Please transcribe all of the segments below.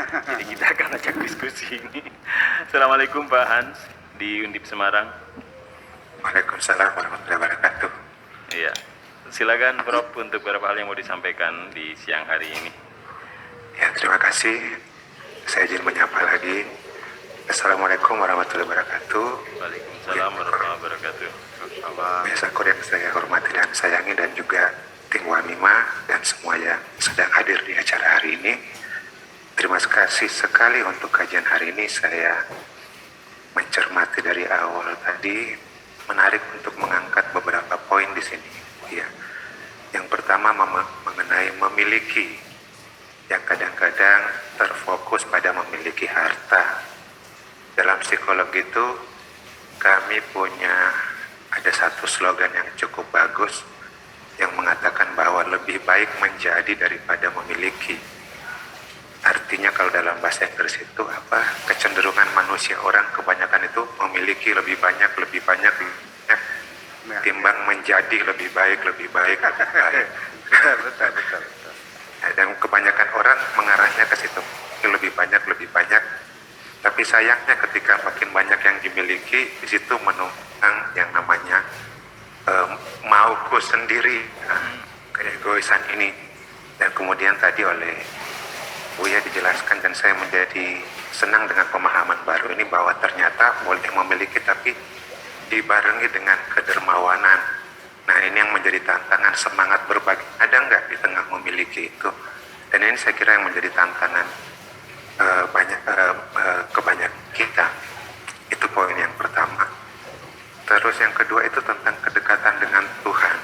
Jadi kita akan ajak diskusi ini. Assalamualaikum Pak Hans di Undip Semarang. Waalaikumsalam warahmatullahi wabarakatuh. Iya, silakan Prof untuk beberapa hal yang mau disampaikan di siang hari ini. Ya, terima kasih. Saya izin menyapa lagi. Assalamualaikum warahmatullahi wabarakatuh. Waalaikumsalam warahmatullahi wabarakatuh. Biasa yang saya hormati dan sayangi, dan juga tim Wamima dan semua yang sedang hadir di acara hari ini. Terima kasih sekali untuk kajian hari ini. Saya mencermati dari awal tadi, menarik untuk mengangkat beberapa poin di sini. Ya. Yang pertama mengenai memiliki, yang kadang-kadang terfokus pada memiliki harta. Dalam psikologi itu kami punya ada satu slogan yang cukup bagus yang mengatakan bahwa lebih baik menjadi daripada memiliki. Artinya kalau dalam bahasa Inggris itu apa? Kecenderungan manusia orang kebanyakan itu memiliki lebih banyak timbang menjadi lebih baik. Betul. Dan kebanyakan orang mengarahnya ke situ, lebih banyak. Tapi sayangnya ketika makin banyak yang dimiliki, di situ menunjukkan yang namanya mauku sendiri, keegoisan ini. Dan kemudian tadi oleh Buya dijelaskan, dan saya menjadi senang dengan pemahaman baru ini, bahwa ternyata boleh memiliki tapi dibarengi dengan kedermawanan. Nah, ini yang menjadi tantangan, semangat berbagi. Ada nggak di tengah memiliki itu? Dan ini saya kira yang menjadi tantangan kebanyakan kita. Itu poin yang pertama. Terus yang kedua itu tentang kedekatan dengan Tuhan.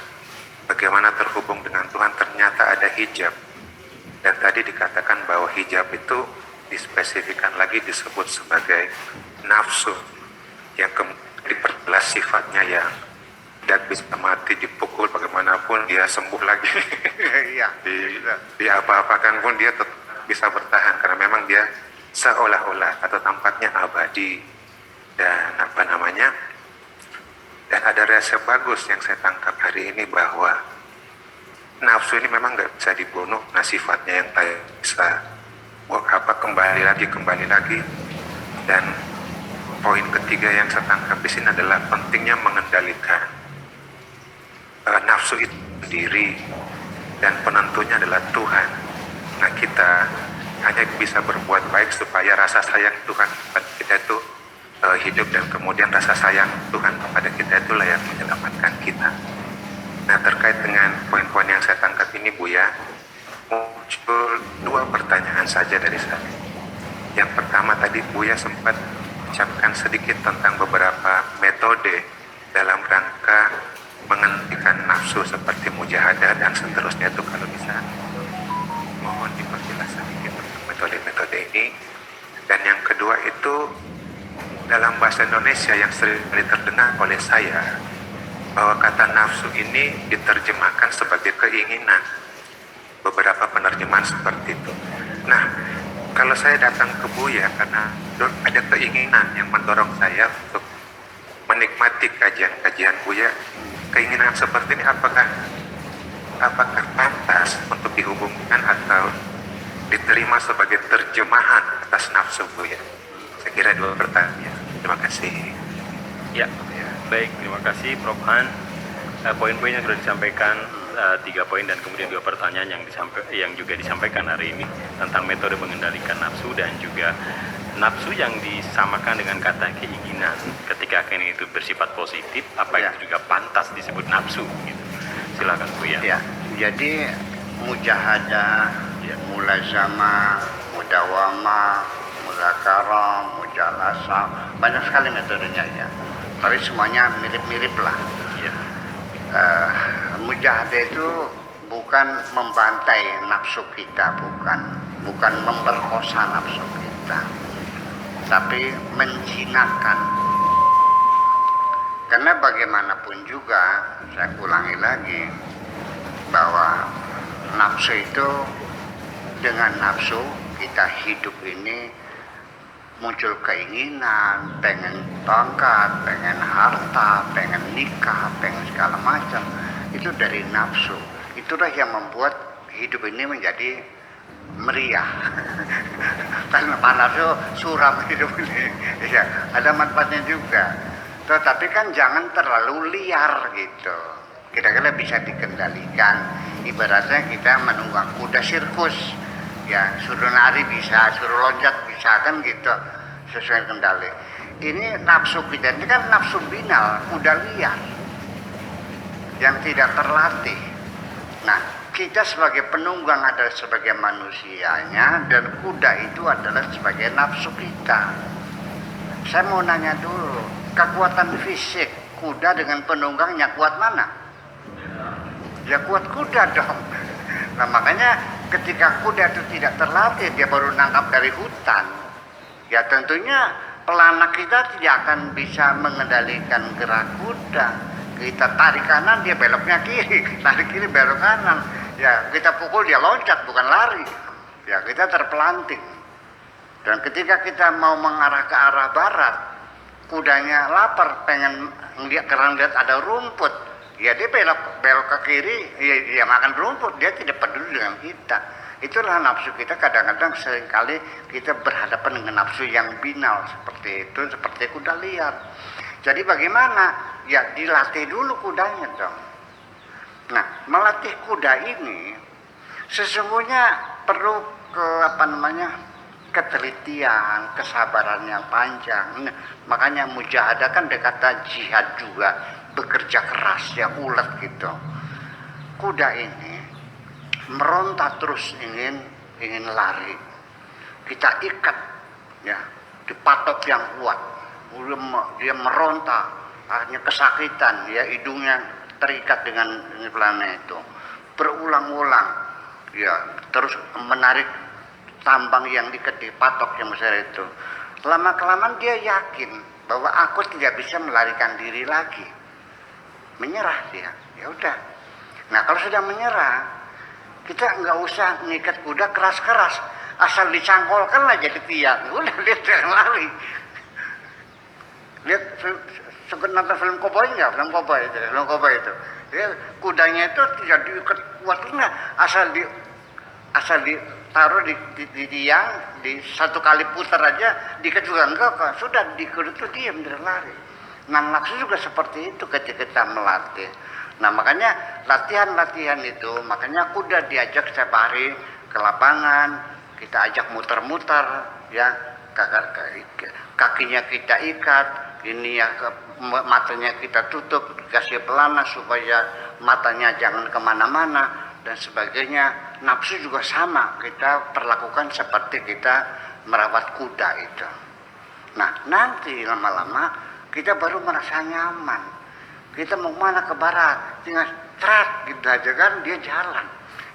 Bagaimana terhubung dengan Tuhan? Ternyata ada hijab. Dan tadi dikatakan bahwa hijab itu dispesifikan lagi, disebut sebagai nafsu, yang diperjelas sifatnya yang tidak bisa mati, dipukul bagaimanapun dia sembuh lagi. Iya. Di apa-apakan pun dia tetap bisa bertahan, karena memang dia seolah-olah atau tampaknya abadi. Dan dan ada resep bagus yang saya tangkap hari ini, bahwa nafsu ini memang nggak bisa dibunuh. Nah, sifatnya yang tak bisa kembali lagi. Dan poin ketiga yang saya tangkap di sini adalah pentingnya mengendalikan nafsu itu sendiri, dan penentunya adalah Tuhan. Nah, kita hanya bisa berbuat baik supaya rasa sayang Tuhan kepada kita itu hidup, dan kemudian rasa sayang Tuhan kepada kita itulah yang menyelamatkan kita. Nah, terkait dengan poin-poin yang saya tangkap ini, Buya, muncul dua pertanyaan saja dari saya. Yang pertama tadi Buya sempat ucapkan sedikit tentang beberapa metode dalam rangka menghentikan nafsu seperti mujahadah dan seterusnya. Itu kalau bisa mohon diperjelas sedikit untuk metode-metode ini. Dan yang kedua itu dalam bahasa Indonesia yang sering terdengar oleh saya, bahwa kata nafsu ini diterjemahkan sebagai keinginan. Beberapa penerjemahan seperti itu. Nah, kalau saya datang ke Buya karena ada keinginan yang mendorong saya untuk menikmati kajian-kajian Buya, keinginan seperti ini apakah pantas untuk dihubungkan atau diterima sebagai terjemahan atas nafsu, Buya? Saya kira dua pertanyaan. Terima kasih. Ya, baik, terima kasih Prof. Han. Poin-poin yang sudah disampaikan, 3 poin dan kemudian 2 pertanyaan yang juga disampaikan hari ini tentang metode mengendalikan nafsu, dan juga nafsu yang disamakan dengan kata keinginan. Ketika keinginan itu bersifat positif, apa itu juga pantas disebut nafsu? Gitu. Silakan Buya. Ya, jadi mujahadah, mulazamah, mudawamah, muzakarah, mujalasah, banyak sekali metodenya ya. Tapi semuanya mirip-mirip lah. Ya. Mujahadah itu bukan membantai nafsu kita, bukan memperkosa nafsu kita, tapi menjinakkan. Karena bagaimanapun juga, saya ulangi lagi, bahwa nafsu itu, dengan nafsu kita hidup ini muncul keinginan, pengen pangkat, pengen harta, pengen nikah, pengen segala macam. Itu dari nafsu. Itulah yang membuat hidup ini menjadi meriah. Karena panasnya suram hidup ini. Ya, ada manfaatnya juga. Tetapi kan jangan terlalu liar gitu. Kira-kira bisa dikendalikan. Ibaratnya kita menunggang kuda sirkus. Ya, suruh nari bisa, suruh loncat bisa kan gitu. Sesuai kendali. Ini nafsu kita ini kan nafsu binal, kuda liar yang tidak terlatih. Nah, kita sebagai penunggang adalah sebagai manusianya dan kuda itu adalah sebagai nafsu kita. Saya mau nanya dulu, kekuatan fisik kuda dengan penunggangnya kuat mana? Ya kuat kuda dong. Nah makanya ketika kuda itu tidak terlatih, dia baru nangkap dari hutan, ya tentunya pelana kita tidak akan bisa mengendalikan gerak kuda. Kita tarik kanan, dia beloknya kiri, tarik kiri, belok kanan. Ya kita pukul, dia loncat, bukan lari. Ya kita terpelanting. Dan ketika kita mau mengarah ke arah barat, kudanya lapar, pengen karena lihat ada rumput, ya dia belok ke kiri, ya dia makan rumput, dia tidak peduli dengan kita. Itulah nafsu kita. Kadang-kadang seringkali kita berhadapan dengan nafsu yang binal seperti itu, seperti kuda liar. Jadi bagaimana? Ya dilatih dulu kudanya dong. Nah, melatih kuda ini sesungguhnya perlu ketelitian, kesabaran yang panjang. Nah, makanya mujahadah kan kata jihad juga, bekerja keras ya, ulet gitu. Kuda ini meronta terus ingin lari. Kita ikat ya, dipatok yang kuat. Dia meronta, akhirnya kesakitan ya, hidungnya terikat dengan pelana itu. Berulang-ulang ya, terus menarik tambang yang dipatok yang besar itu. Lama-kelamaan dia yakin bahwa aku tidak bisa melarikan diri lagi. Menyerah dia. Ya udah. Nah, kalau sudah menyerah, kita nggak usah ngikat kuda keras-keras, asal dicangkolkan aja di tiang, udah dia jangan lari. Lihat nonton film koboi nggak? Film koboi itu. Dia, kudanya itu tidak diikat kuat, asal ditaruh di tiang, di satu kali putar aja, diikat juga enggak kok. Sudah dikuda itu diam, dia lari. Nah, nafsu juga seperti itu ketika kita melatih. Nah makanya latihan-latihan itu, makanya kuda diajak setiap hari ke lapangan, kita ajak muter-muter, ya kakinya kita ikat, ini ya matanya kita tutup, dikasih pelana supaya matanya jangan kemana-mana dan sebagainya. Nafsu juga sama, kita perlakukan seperti kita merawat kuda itu. Nah nanti lama-lama kita baru merasa nyaman. Kita mau kemana? Ke barat, tinggal strat gitu aja kan, dia jalan.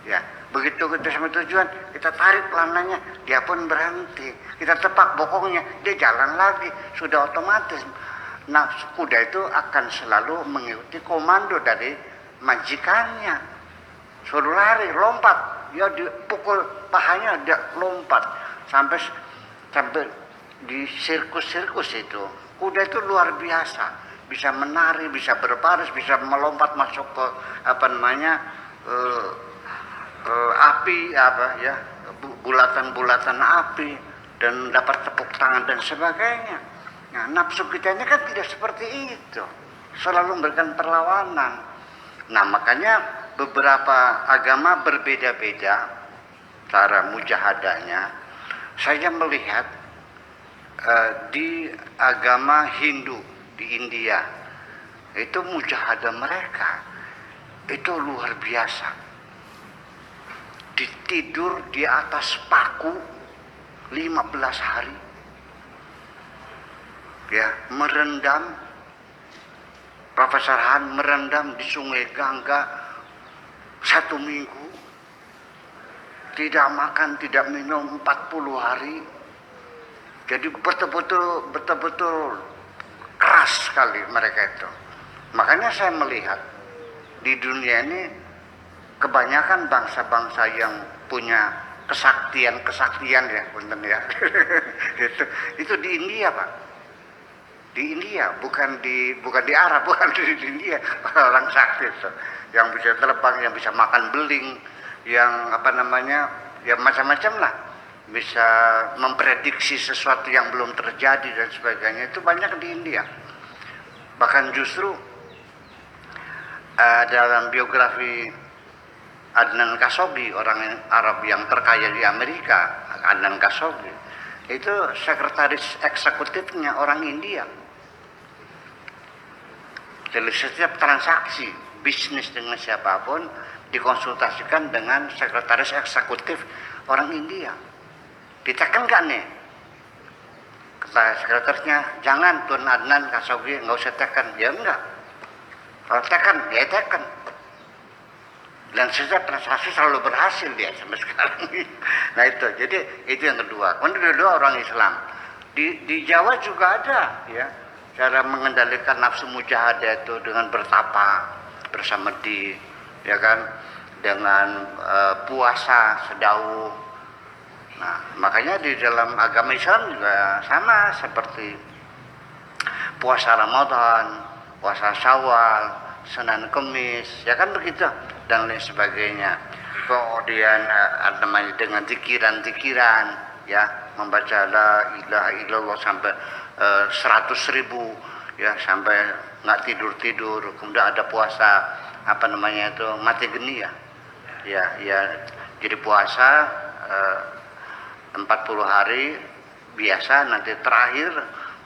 Ya, begitu kita sampai tujuan, kita tarik pelananya, dia pun berhenti. Kita tepak bokongnya, dia jalan lagi. Sudah otomatis. Nah, kuda itu akan selalu mengikuti komando dari majikannya. Suruh lari, lompat, ya dipukul pahanya, dia lompat sampai di sirkus-sirkus itu. Kuda itu luar biasa. Bisa menari, bisa berbaris, bisa melompat masuk ke api bulatan-bulatan api dan dapat tepuk tangan dan sebagainya. Nah, nafsu kita ini kan tidak seperti itu, selalu memberikan perlawanan. Nah, makanya beberapa agama berbeda-beda cara mujahadahnya. Saya melihat di agama Hindu di India itu mujahadah mereka itu luar biasa. Ditidur di atas paku 15 hari ya, merendam. Profesor Han merendam di Sungai Gangga 1 minggu, tidak makan tidak minum 40 hari. Jadi betul-betul keras sekali mereka itu. Makanya saya melihat di dunia ini kebanyakan bangsa-bangsa yang punya kesaktian ya, punten ya. itu di India, Pak. Di India, bukan di Arab, bukan di India. Orang sakti itu, yang bisa terbang, yang bisa makan beling, yang ya macam-macam lah, bisa memprediksi sesuatu yang belum terjadi dan sebagainya, itu banyak di India. Bahkan justru dalam biografi Adnan Khashoggi, orang Arab yang terkaya di Amerika, Adnan Khashoggi itu sekretaris eksekutifnya orang India. Jadi setiap transaksi bisnis dengan siapapun dikonsultasikan dengan sekretaris eksekutif orang India. Ditekan nggak nih? Kata sekretarisnya, jangan Tuan Adnan Khashoggi, nggak usah tekan. Ya enggak. Kalau tekan, ya tekan. Dan setiap transaksi selalu berhasil dia sampai sekarang. Nah itu, jadi itu yang kedua. Kemudian kedua, orang Islam. Di Jawa juga ada, ya, cara mengendalikan nafsu mujahadah itu dengan bertapa, bersamedi, ya kan, dengan puasa sedauh. Nah, makanya di dalam agama Islam juga sama seperti puasa Ramadan, puasa Syawal, Senin Kemis, ya kan begitu, dan lain sebagainya. Kemudian namanya dengan zikiran-zikiran, ya, membaca la ilaha illallah sampai 100.000, ya, sampai nggak tidur. Kemudian ada puasa apa namanya itu, mati geni, ya, jadi puasa 40 hari biasa, nanti terakhir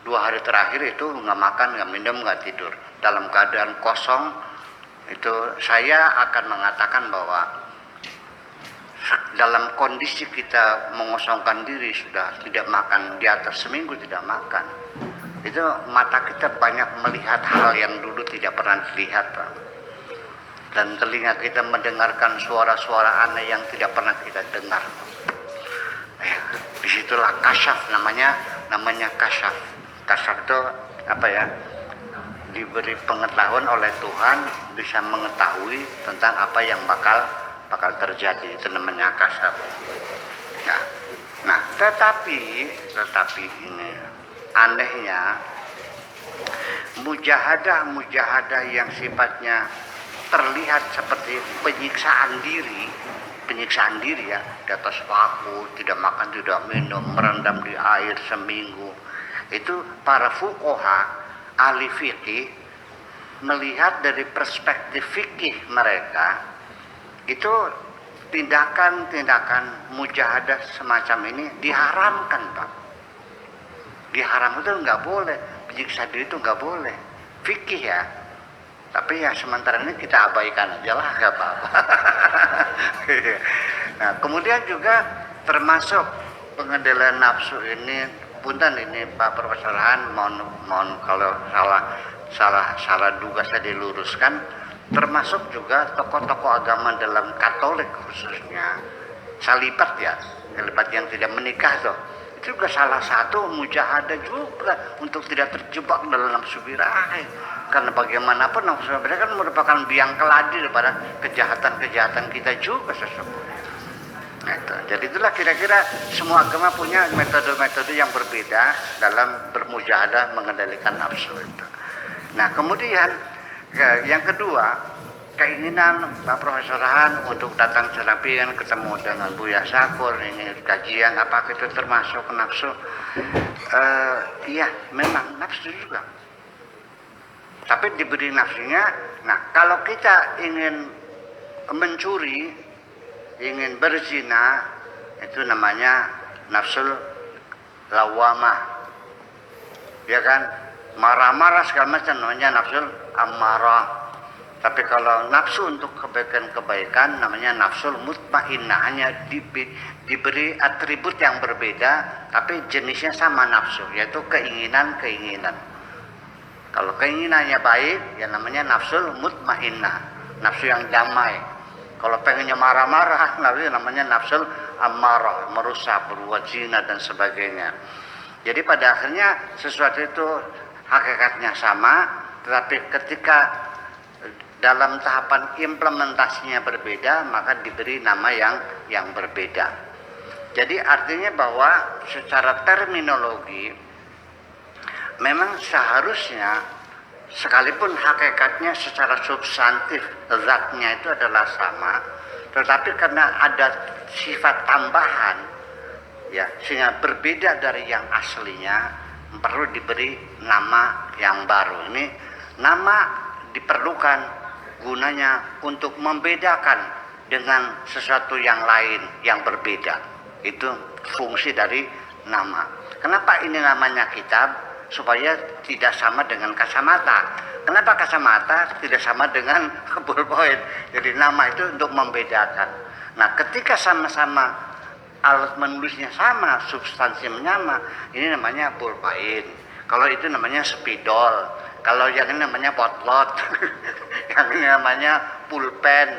2 hari terakhir itu nggak makan, nggak minum, nggak tidur, dalam keadaan kosong. Itu saya akan mengatakan bahwa dalam kondisi kita mengosongkan diri, sudah tidak makan di atas seminggu, tidak makan, itu mata kita banyak melihat hal yang dulu tidak pernah dilihat, Pak. Dan telinga kita mendengarkan suara-suara aneh yang tidak pernah kita dengar. Disitulah kasyaf, namanya kasyaf. Kasyaf itu apa ya? Diberi pengetahuan oleh Tuhan, bisa mengetahui tentang apa yang bakal terjadi, itu namanya kasyaf. Nah, tetapi ini anehnya, mujahadah yang sifatnya terlihat seperti penyiksaan diri ya, di atas paku, tidak makan, tidak minum, merendam di air seminggu. Itu para fuqaha, ahli fikih, melihat dari perspektif fikih mereka, itu tindakan mujahadah semacam ini diharamkan, Pak. Diharam itu nggak boleh, menyiksa diri itu nggak boleh, fikih ya. Tapi ya sementara ini kita abaikan aja lah, nggak apa-apa. Nah, kemudian juga termasuk pengendalian nafsu ini, punten ini Pak Profesor Han, mohon kalau salah duga saya diluruskan, termasuk juga tokoh-tokoh agama dalam Katolik khususnya, salibat yang tidak menikah tuh. Itu juga salah satu mujahadah juga untuk tidak terjebak dalam nafsu birahi. Karena bagaimanapun nafsu birahi kan merupakan biang keladi daripada kejahatan-kejahatan kita juga sesungguhnya. Nah, jadi itulah kira-kira semua agama punya metode-metode yang berbeda dalam bermujahadah mengendalikan nafsu itu. Nah, kemudian yang kedua, keinginan Pak Profesor Han untuk datang Serapian, ketemu dengan Buya Sakur, ini kajian apa itu termasuk nafsu. Iya, memang nafsu juga. Tapi diberi nafsunya. Nah, kalau kita ingin mencuri, ingin berzina, itu namanya nafsul lawamah, ya kan, marah-marah segala macam, namanya nafsul amarah. Tapi kalau nafsu untuk kebaikan namanya nafsul mutmainnah, hanya diberi atribut yang berbeda, tapi jenisnya sama nafsu, yaitu keinginan. Kalau keinginannya baik, ya namanya nafsul mutmainnah, nafsu yang damai. Kalau pengennya marah-marah, namanya nafsul amarah, merusak, berbuat zina dan sebagainya. Jadi pada akhirnya sesuatu itu hakikatnya sama, tetapi ketika dalam tahapan implementasinya berbeda, maka diberi nama yang berbeda. Jadi artinya bahwa secara terminologi memang seharusnya, sekalipun hakikatnya secara substantif zatnya itu adalah sama, tetapi karena ada sifat tambahan ya sehingga berbeda dari yang aslinya, perlu diberi nama yang baru. Ini nama diperlukan gunanya untuk membedakan dengan sesuatu yang lain yang berbeda. Itu fungsi dari nama. Kenapa ini namanya kitab? Supaya tidak sama dengan kacamata. Kenapa kacamata tidak sama dengan ballpoint? Jadi nama itu untuk membedakan. Nah, ketika sama-sama alat menulisnya sama, substansinya sama, ini namanya pulpen. Kalau itu namanya spidol. Kalau yang ini namanya potlot. Yang ini namanya pulpen.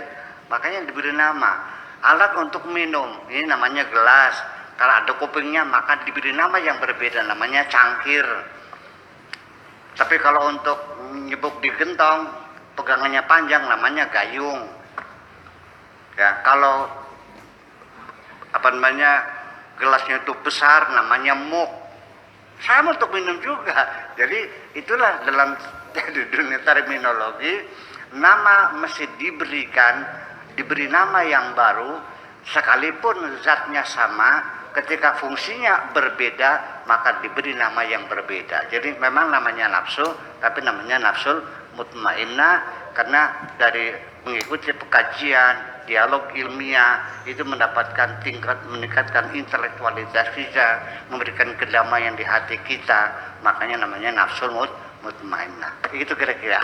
Makanya diberi nama. Alat untuk minum, ini namanya gelas. Kalau ada kupingnya maka diberi nama yang berbeda, namanya cangkir. Tapi kalau untuk nyebuk di gentong, pegangannya panjang, namanya gayung. Ya, kalau gelasnya itu besar, namanya mug. Sama untuk minum juga. Jadi itulah dalam dunia terminologi, nama mesti diberi nama yang baru, sekalipun zatnya sama. Ketika fungsinya berbeda, maka diberi nama yang berbeda. Jadi memang namanya nafsu, tapi namanya nafsul mutmainnah karena dari mengikuti pekajian, dialog ilmiah itu mendapatkan meningkatkan intelektualitas kita, memberikan kedamaian di hati kita. Makanya namanya nafsul mutmainnah. Itu kira-kira.